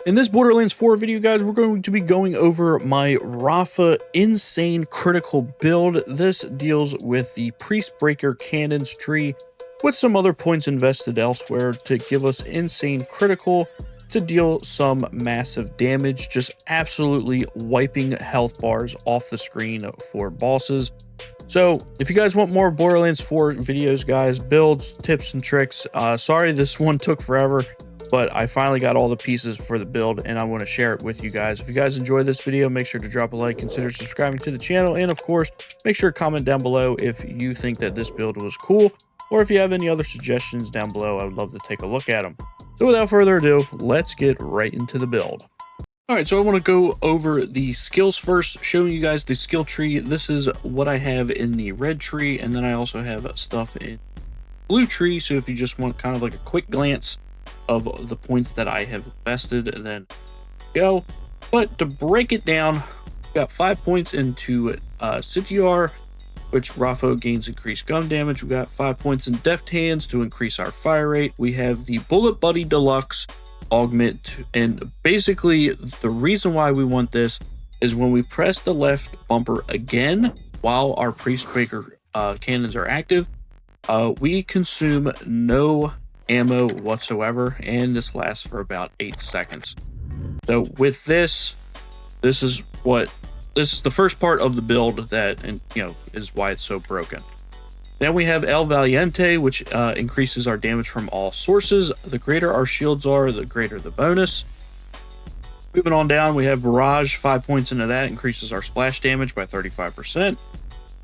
In this Borderlands 4 video, guys, we're going to be going over my RAFA insane critical build. This deals with the Priest Breaker Cannons tree with some other points invested elsewhere to give us insane critical to deal some massive damage, just absolutely wiping health bars off the screen for bosses. So if you guys want more Borderlands 4 videos, guys, builds, tips, and tricks, sorry this one took forever, but I finally got all the pieces for the build and I want to share it with you guys. If you guys enjoyed this video, make sure to drop a like, consider subscribing to the channel, and of course, make sure to comment down below if you think that this build was cool, or if you have any other suggestions down below. I would love to take a look at them. So without further ado, let's get right into the build. All right, so I want to go over the skills first, showing you guys the skill tree. This is what I have in the red tree, and then I also have stuff in blue tree. So if you just want kind of like a quick glance of the points that I have invested, then go. But to break it down, we got 5 points into CTR, which RAFA gains increased gun damage. We got 5 points in Deft Hands to increase our fire rate. We have the Bullet Buddy Deluxe augment, and basically the reason why we want this is when we press the left bumper again while our Priest Breaker cannons are active, we consume no ammo whatsoever, and this lasts for about 8 seconds. So with this is the first part of the build that, and is why it's so broken. Then we have El Valiente, which increases our damage from all sources. The greater our shields are, the greater the bonus. Moving on down, we have Barrage. 5 points into that increases our splash damage by 35%.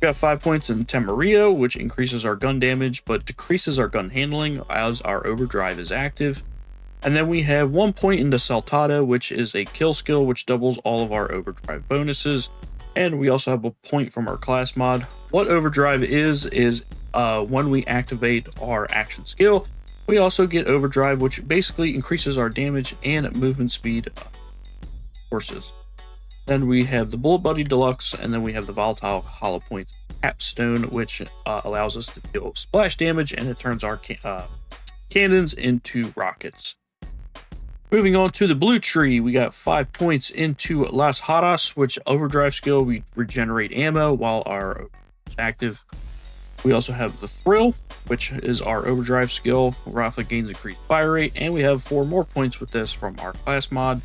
We got 5 points in Tamarillo, which increases our gun damage but decreases our gun handling as our overdrive is active. And then we have 1 point into Saltado, which is a kill skill which doubles all of our overdrive bonuses. And we also have a point from our class mod. What overdrive is when we activate our action skill, we also get overdrive, which basically increases our damage and movement speed forces. Then we have the Bullet Buddy Deluxe, and then we have the Volatile Hollow Points Capstone, which allows us to deal splash damage, and it turns our cannons into rockets. Moving on to the blue tree, we got 5 points into Las Hadas, which overdrive skill, we regenerate ammo while our is active. We also have the Thrill, which is our overdrive skill. RAFA gains increased fire rate, and we have 4 more points with this from our class mod.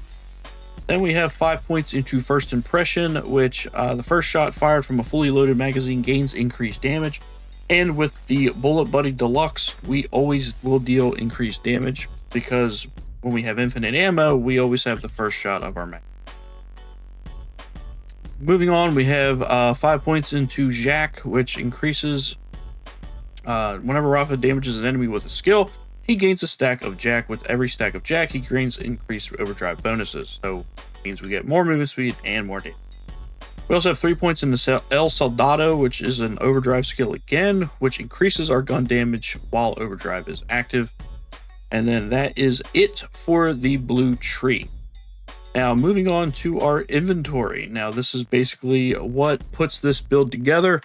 Then we have 5 points into First Impression, which the first shot fired from a fully loaded magazine gains increased damage. And with the Bullet Buddy Deluxe, we always will deal increased damage because when we have infinite ammo, we always have the first shot of our mag. Moving on, we have 5 points into Jack, which increases whenever RAFA damages an enemy with a skill, he gains a stack of Jack. With every stack of Jack, he gains increased overdrive bonuses. So it means we get more movement speed and more damage. We also have 3 points in the El Soldado, which is an overdrive skill again, which increases our gun damage while overdrive is active. And then that is it for the blue tree. Now moving on to our inventory. Now this is basically what puts this build together.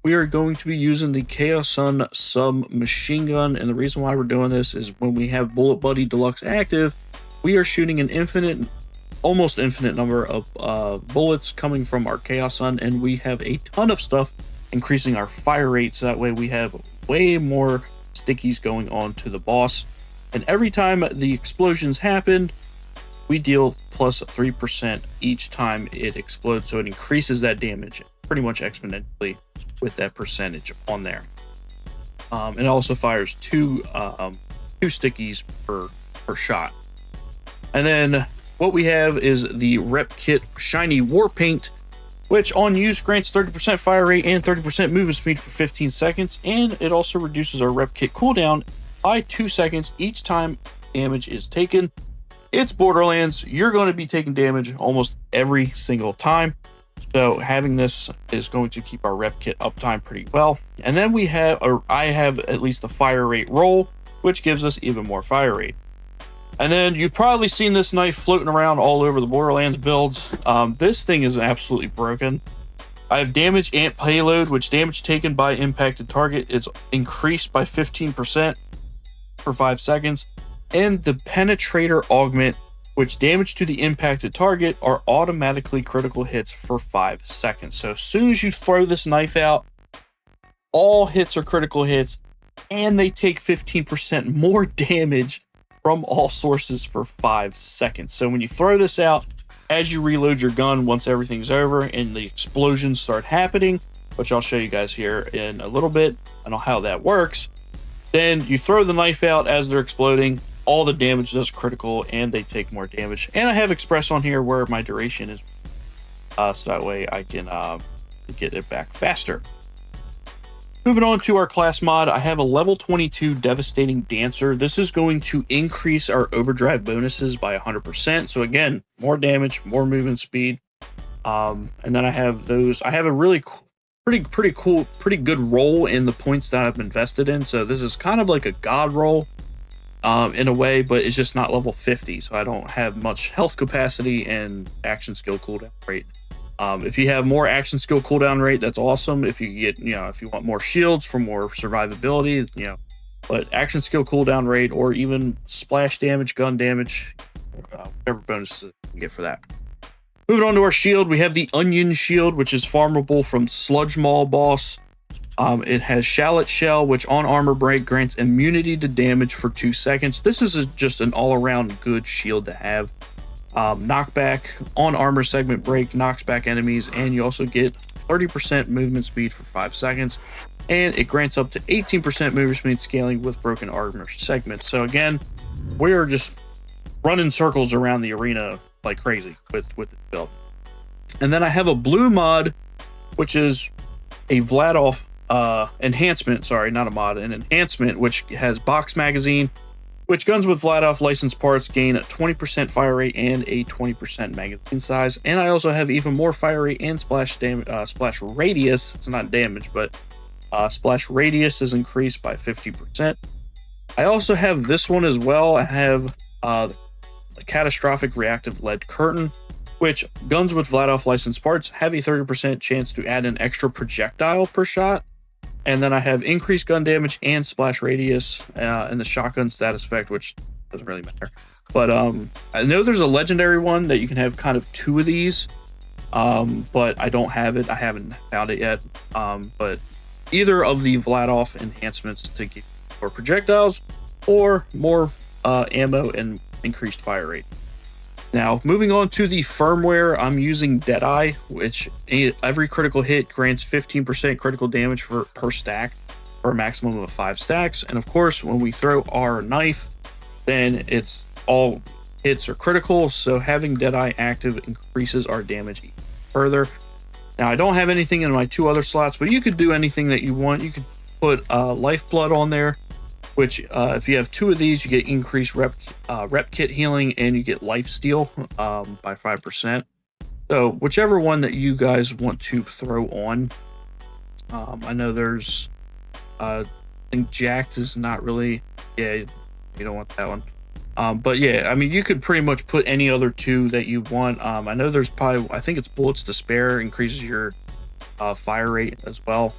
We are going to be using the Chaos Sun submachine gun, and the reason why we're doing this is when we have Bullet Buddy Deluxe active, we are shooting an almost infinite number of bullets coming from our Chaos Sun, and we have a ton of stuff increasing our fire rate, so that way we have way more stickies going on to the boss. And every time the explosions happen, we deal plus 3% each time it explodes, so it increases that damage pretty much exponentially with that percentage on there. It also fires two stickies per shot. And then what we have is the Rep Kit Shiny War Paint, which on use grants 30% fire rate and 30% movement speed for 15 seconds, and it also reduces our Rep Kit cooldown by 2 seconds each time damage is taken. It's Borderlands, you're going to be taking damage almost every single time, so having this is going to keep our Rep Kit uptime pretty well. And then we have, or I have at least the fire rate roll, which gives us even more fire rate. And then you've probably seen this knife floating around all over the Borderlands builds. This thing is absolutely broken. I have damage and payload, which damage taken by impacted target is increased by 15% for 5 seconds. And the penetrator augment which damage to the impacted target are automatically critical hits for 5 seconds. So as soon as you throw this knife out, all hits are critical hits, and they take 15% more damage from all sources for 5 seconds. So when you throw this out, as you reload your gun, once everything's over and the explosions start happening, which I'll show you guys here in a little bit and how that works, then you throw the knife out as they're exploding, all the damage does critical and they take more damage. And I have Express on here where my duration is, so that way I can get it back faster. Moving on to our class mod, I have a level 22 Devastating Dancer. This is going to increase our overdrive bonuses by 100%. So again, more damage, more movement speed. And then I have those. I have a really pretty cool, pretty good roll in the points that I've invested in. So this is kind of like a god roll in a way, but it's just not level 50. So I don't have much health capacity and action skill cooldown rate. If you have more action skill cooldown rate, that's awesome. If you get, if you want more shields for more survivability, but action skill cooldown rate or even splash damage, gun damage, whatever bonuses you can get for that. Moving on to our shield, we have the Onion Shield, which is farmable from Sludge Maw boss. It has Shallot Shell, which on armor break grants immunity to damage for 2 seconds. This is just an all-around good shield to have. Knockback on armor segment break knocks back enemies, and you also get 30% movement speed for 5 seconds, and it grants up to 18% movement speed scaling with broken armor segments. So again, we're just running circles around the arena like crazy with this build. And then I have a blue mod, which is a Vladoff enhancement, sorry, not a mod, an enhancement, which has box magazine, which guns with Vladoff licensed parts gain a 20% fire rate and a 20% magazine size. And I also have even more fire rate and splash radius. It's not damage, but splash radius is increased by 50%. I also have this one as well. I have the Catastrophic Reactive Lead Curtain, which guns with Vladoff licensed parts have a 30% chance to add an extra projectile per shot. And then I have increased gun damage and splash radius and the shotgun status effect, which doesn't really matter. But I know there's a legendary one that you can have kind of 2 of these, but I don't have it. I haven't found it yet. But either of the Vladoff enhancements to get more projectiles or more ammo and increased fire rate. Now, moving on to the firmware, I'm using Deadeye, which every critical hit grants 15% critical damage per stack for a maximum of 5 stacks. And of course, when we throw our knife, then it's all hits are critical. So having Deadeye active increases our damage even further. Now, I don't have anything in my 2 other slots, but you could do anything that you want. You could put Lifeblood on there, which if you have 2 of these, you get increased rep kit healing and you get life steal by 5%. So whichever one that you guys want to throw on. I know there's I think Jacked is not really, yeah, you don't want that one. But yeah, I mean, you could pretty much put any other 2 that you want. I know there's probably, I think it's Bullets to Spare, increases your fire rate as well.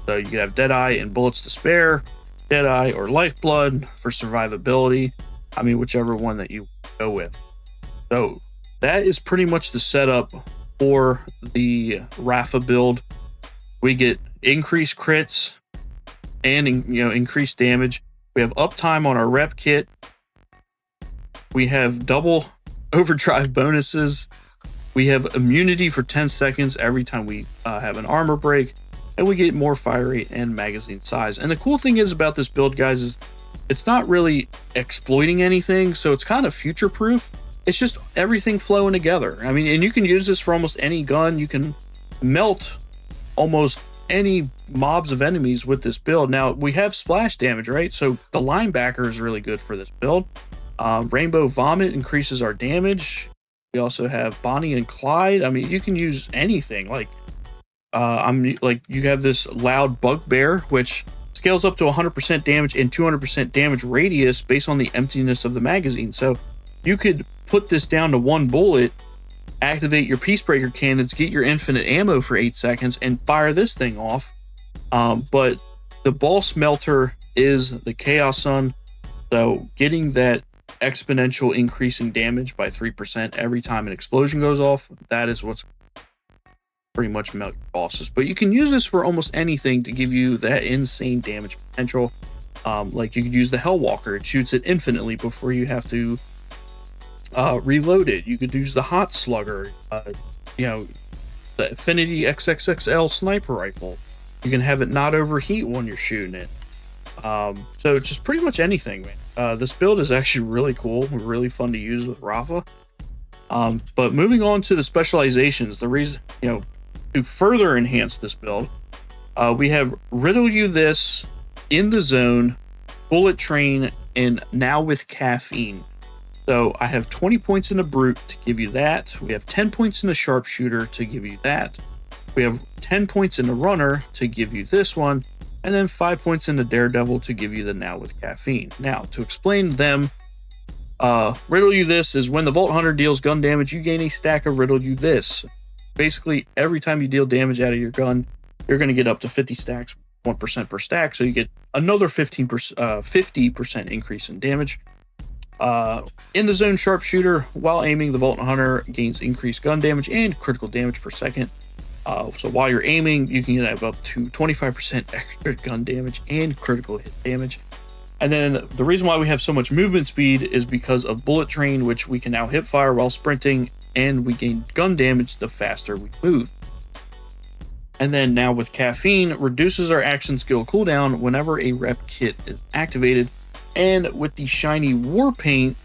So you could have Deadeye and Bullets to Spare, Deadeye or Lifeblood for survivability. I mean, whichever one that you go with. So that is pretty much the setup for the RAFA build. We get increased crits and increased damage. We have uptime on our rep kit. We have double overdrive bonuses. We have immunity for 10 seconds every time we have an armor break. And we get more fire rate and magazine size. And the cool thing is about this build, guys, is it's not really exploiting anything. So it's kind of future proof. It's just everything flowing together. I mean, and you can use this for almost any gun. You can melt almost any mobs of enemies with this build. Now, we have splash damage, right? So the linebacker is really good for this build. Rainbow Vomit increases our damage. We also have Bonnie and Clyde. I mean, you can use anything. Like, you have this Loud Bugbear, which scales up to 100% damage and 200% damage radius based on the emptiness of the magazine. So you could put this down to 1 bullet, activate your Peacebreaker cannons, get your infinite ammo for 8 seconds, and fire this thing off. But the ball smelter is the Chaos Sun, so getting that exponential increasing damage by 3% every time an explosion goes off. That is what's pretty much melt your bosses. But you can use this for almost anything to give you that insane damage potential. Like you could use the Hellwalker. It shoots it infinitely before you have to reload it. You could use the Hot Slugger, you know, the Affinity XXXL sniper rifle. You can have it not overheat when you're shooting it. So just pretty much anything, man. This build is actually really cool, really fun to use with RAFA. But moving on to the specializations, the reason, you know, to further enhance this build, we have Riddle You This, In the Zone, Bullet Train, and Now with Caffeine. So I have 20 points in the Brute to give you that. We have 10 points in the Sharpshooter to give you that. We have 10 points in the Runner to give you this one. And then 5 points in the Daredevil to give you the Now with Caffeine. Now, to explain them, Riddle You This is when the Vault Hunter deals gun damage, you gain a stack of Riddle You This. Basically, every time you deal damage out of your gun, you're going to get up to 50 stacks, 1% per stack. So you get another 50% increase in damage. In the Zone Sharpshooter, while aiming, the Vault Hunter gains increased gun damage and critical damage per second. So while you're aiming, you can get up to 25% extra gun damage and critical hit damage. And then the reason why we have so much movement speed is because of Bullet Train, which we can now hip fire while sprinting, and we gain gun damage the faster we move. And then Now with Caffeine reduces our action skill cooldown whenever a rep kit is activated. And with the Shiny War Paint,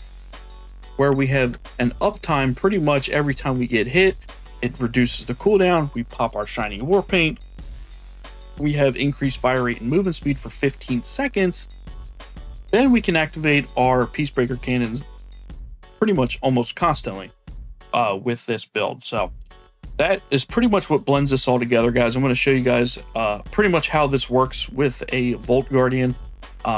where we have an uptime pretty much every time we get hit, it reduces the cooldown. We pop our Shiny War Paint. We have increased fire rate and movement speed for 15 seconds. Then we can activate our Peacebreaker cannons pretty much almost constantly with this build. So that is pretty much what blends this all together, guys. I'm going to show you guys pretty much how this works with a Vault Guardian.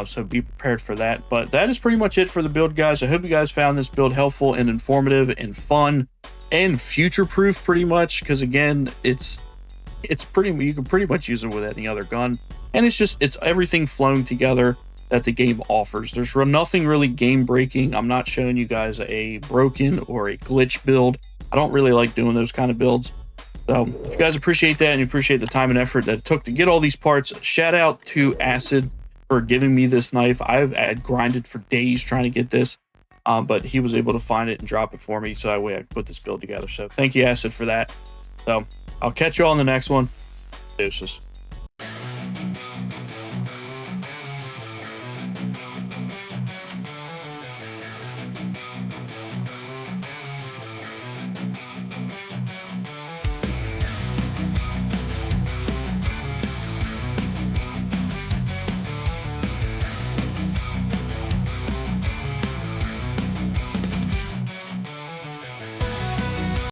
So be prepared for that. But that is pretty much it for the build, guys. I hope you guys found this build helpful and informative and fun and future-proof pretty much, because again, it's pretty, you can pretty much use it with any other gun, and it's everything flowing together that the game offers. There's nothing really game-breaking. I'm not showing you guys a broken or a glitch build. I don't really like doing those kind of builds. So if you guys appreciate that and you appreciate the time and effort that it took to get all these parts, shout out to Acid for giving me this knife. I've grinded for days trying to get this. But he was able to find it and drop it for me, so that way I could put this build together. So thank you, Acid, for that. So I'll catch you all in the next one. Deuces.